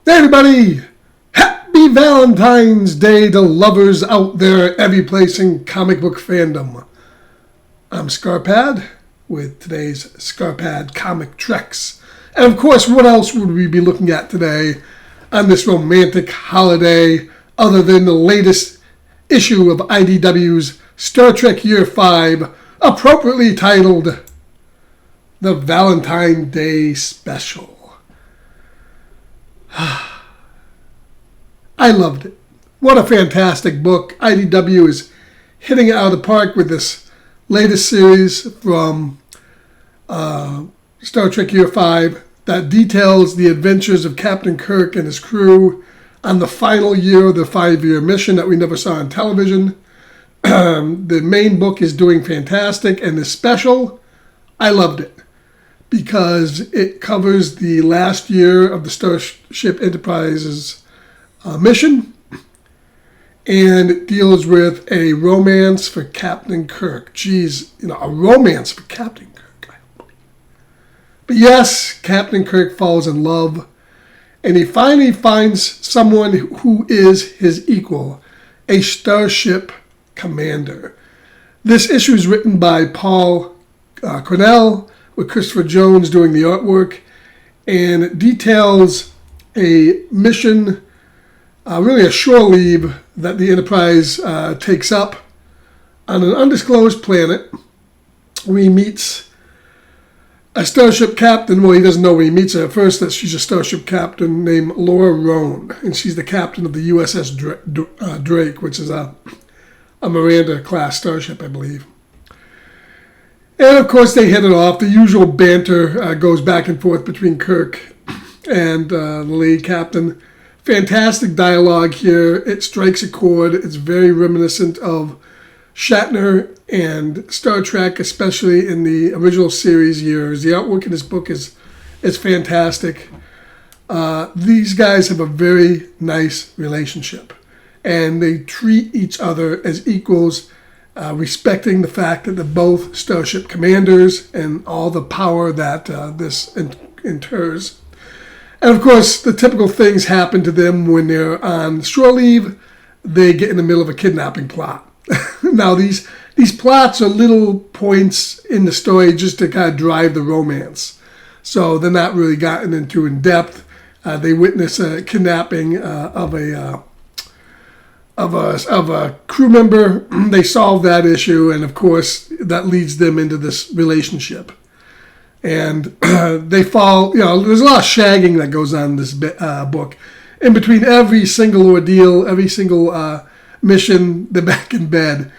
Hey everybody! Happy Valentine's Day to lovers out there every place in comic book fandom. I'm Scarpad with today's Scarpad Comic Treks. And of course, what else would we be looking at today on this romantic holiday other than the latest issue of IDW's Star Trek Year 5, appropriately titled The Valentine Day Special. I loved it. What a fantastic book. IDW is hitting it out of the park with this latest series from Star Trek Year 5 that details the adventures of Captain Kirk and his crew on the final year of the 5-year mission that we never saw on television. The main book is doing fantastic, and the special, I loved it, because it covers the last year of the Starship Enterprise's mission, and it deals with a romance for Captain Kirk. Geez, a romance for Captain Kirk. But yes, Captain Kirk falls in love, and he finally finds someone who is his equal, a Starship Commander. This issue is written by Paul Cornell, with Christopher Jones doing the artwork, and it details a mission, really a shore leave that the Enterprise takes up on an undisclosed planet where he meets a starship captain. Well, he doesn't know when he meets her at first that she's a starship captain named Laura Roan, and she's the captain of the USS Drake, which is a Miranda-class starship, I believe. And of course, they hit it off. The usual banter goes back and forth between Kirk and the lead captain. Fantastic dialogue here. It strikes a chord. It's very reminiscent of Shatner and Star Trek, especially in the original series years. The artwork in this book is fantastic. These guys have a very nice relationship, and they treat each other as equals, respecting the fact that they're both Starship Commanders and all the power that this inters. And of course, the typical things happen to them when they're on shore leave. They get in the middle of a kidnapping plot. Now, these plots are little points in the story just to kind of drive the romance. So they're not really gotten into in depth. They witness a kidnapping of a crew member. They solve that issue, and of course that leads them into this relationship. And they fall, there's a lot of shagging that goes on in this book. In between every single ordeal, every single mission, they're back in bed.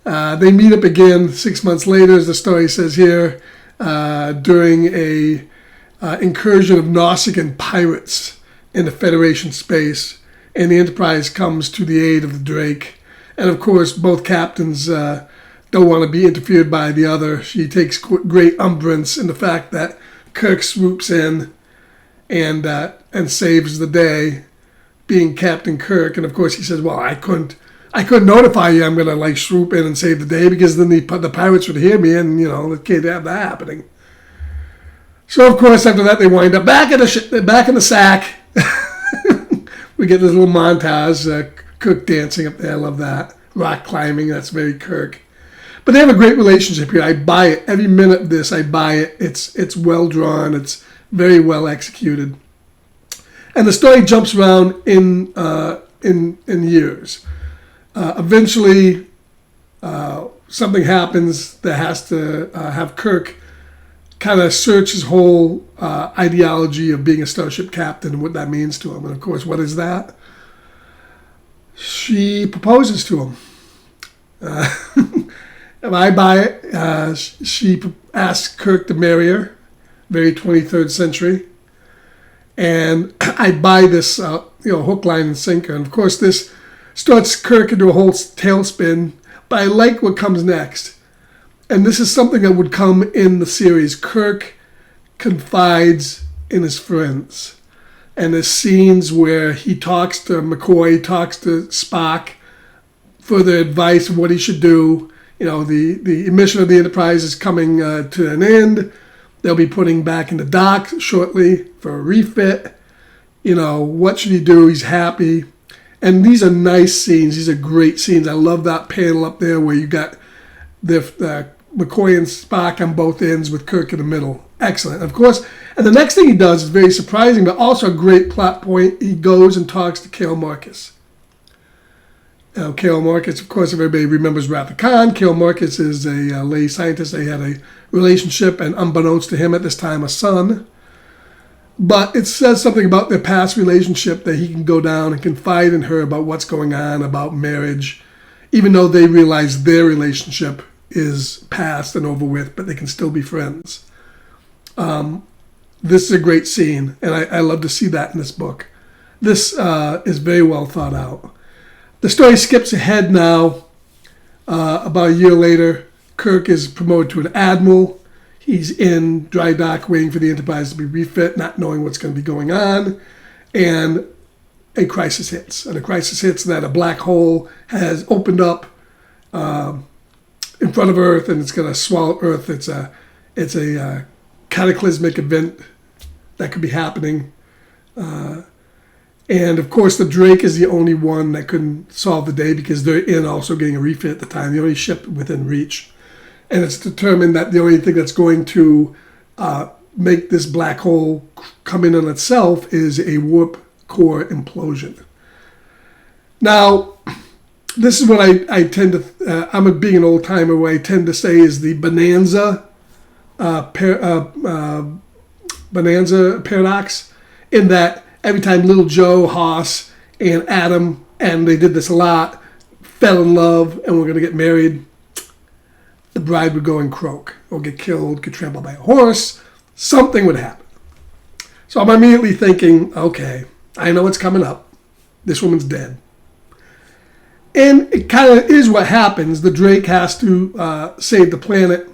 They meet up again 6 months later, as the story says here, during a incursion of Nausicaan pirates in the Federation space. And the Enterprise comes to the aid of the Drake. And of course, both captains don't want to be interfered by the other. She takes great umbrance in the fact that Kirk swoops in and saves the day, being Captain Kirk. And of course, he says, "Well, I couldn't notify you. I'm going to swoop in and save the day, because then the pirates would hear me, and they can't have that happening." So of course, after that, they wind up back in the sack. We get this little montage, Kirk dancing up there. I love that. Rock climbing, that's very Kirk. But they have a great relationship here. I buy it. Every minute of this, I buy it. It's well drawn. It's very well executed. And the story jumps around in years. Eventually, something happens that has to have Kirk kind of search his whole ideology of being a starship captain and what that means to him. And of course, what is that? She proposes to him. If I buy it, she asks Kirk to marry her, very 23rd century. And I buy this, hook, line, and sinker. And of course, this starts Kirk into a whole tailspin, but I like what comes next. And this is something that would come in the series. Kirk confides in his friends. And there's scenes where he talks to McCoy, talks to Spock for their advice of what he should do. The mission of the Enterprise is coming to an end. They'll be putting back in the dock shortly for a refit. what should he do? He's happy. And these are nice scenes. These are great scenes. I love that panel up there where you got the McCoy and Spock on both ends with Kirk in the middle. Excellent. Of course, and the next thing he does is very surprising, but also a great plot point. He goes and talks to Kale Marcus. Now, Kale Marcus, of course, everybody remembers Wrath of Khan. Kale Marcus is a lady scientist. They had a relationship, and unbeknownst to him at this time, a son. But it says something about their past relationship that he can go down and confide in her about what's going on, about marriage, even though they realize their relationship is past and over with, but they can still be friends. This is a great scene, and I love to see that in this book. This is very well thought out. The story skips ahead now. About a year later, Kirk is promoted to an admiral. He's in dry dock waiting for the Enterprise to be refit, not knowing what's going to be going on. And a crisis hits. And a crisis hits that a black hole has opened up in front of Earth, and it's going to swallow Earth. It's a cataclysmic event that could be happening. And, of course, the Drake is the only one that couldn't solve the day because they're in also getting a refit at the time, the only ship within reach. And it's determined that the only thing that's going to make this black hole come in on itself is a warp core implosion. Now, this is what I tend to, I'm being an old timer, what I tend to say is the Bonanza paradox, in that every time Little Joe, Haas, and Adam, and they did this a lot, fell in love and were going to get married, the bride would go and croak or get killed, get trampled by a horse, something would happen. So I'm immediately thinking, okay, I know what's coming up. This woman's dead. And it kind of is what happens. The Drake has to save the planet.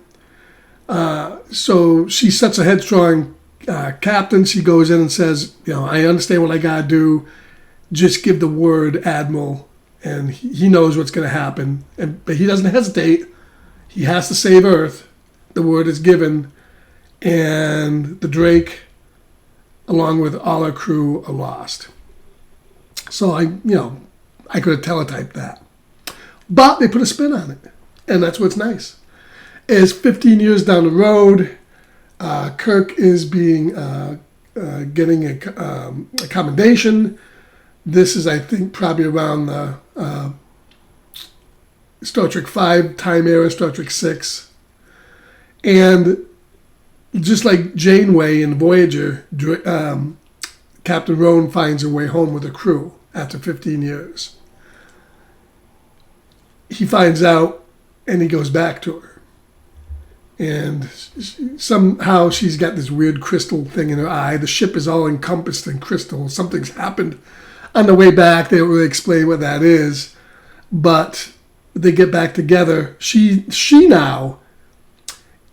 So she's such a headstrong captain. She goes in and says, I understand what I got to do. Just give the word, Admiral. And he knows what's going to happen. But he doesn't hesitate. He has to save Earth. The word is given. And the Drake, along with all her crew, are lost. So I could have teletyped that. But they put a spin on it. And that's what's nice. Is 15 years down the road, Kirk is getting a commendation. This is, I think, probably around the Star Trek V time era, Star Trek VI. And just like Janeway in Voyager, Captain Roan finds her way home with her crew after 15 years. He finds out and he goes back to her. And somehow she's got this weird crystal thing in her eye. The ship is all encompassed in crystal. Something's happened on the way back. They don't really explain what that is. But they get back together. She now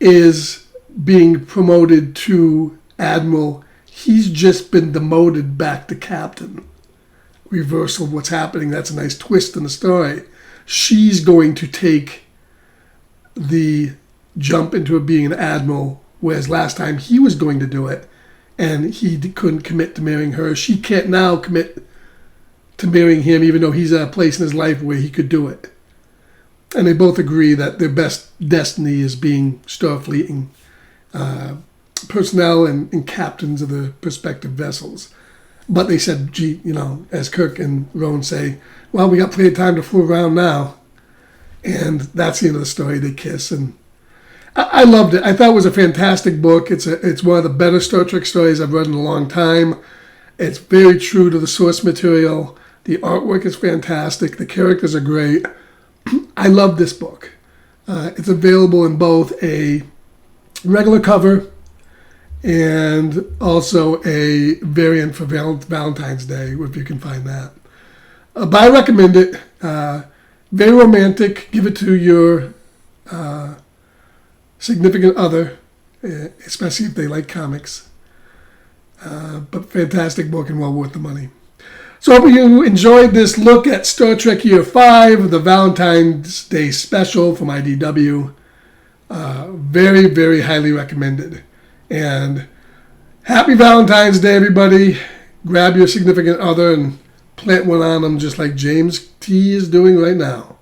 is being promoted to Admiral. He's just been demoted back to Captain. Reversal of what's happening. That's a nice twist in the story. She's going to take the jump into being an admiral, whereas last time he was going to do it, and he couldn't commit to marrying her. She can't now commit to marrying him, even though he's at a place in his life where he could do it. And they both agree that their best destiny is being Starfleet personnel and captains of the prospective vessels. But they said, as Kirk and Roan say, well, we got plenty of time to fool around now. And that's the end of the story. They kiss, and I loved it. I thought it was a fantastic book. It's one of the better Star Trek stories I've read in a long time. It's very true to the source material. The artwork is fantastic. The characters are great. I love this book. It's available in both a regular cover and also a variant for Valentine's Day, if you can find that. But I recommend it. Very romantic. Give it to your significant other, especially if they like comics. But fantastic book and well worth the money. So I hope you enjoyed this look at Star Trek Year 5, the Valentine's Day special from IDW. Very, very highly recommended. And happy Valentine's Day, everybody. grab your significant other and plant one on them just like James T is doing right now.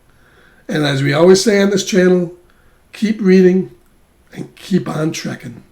And as we always say on this channel, keep reading and keep on trekking.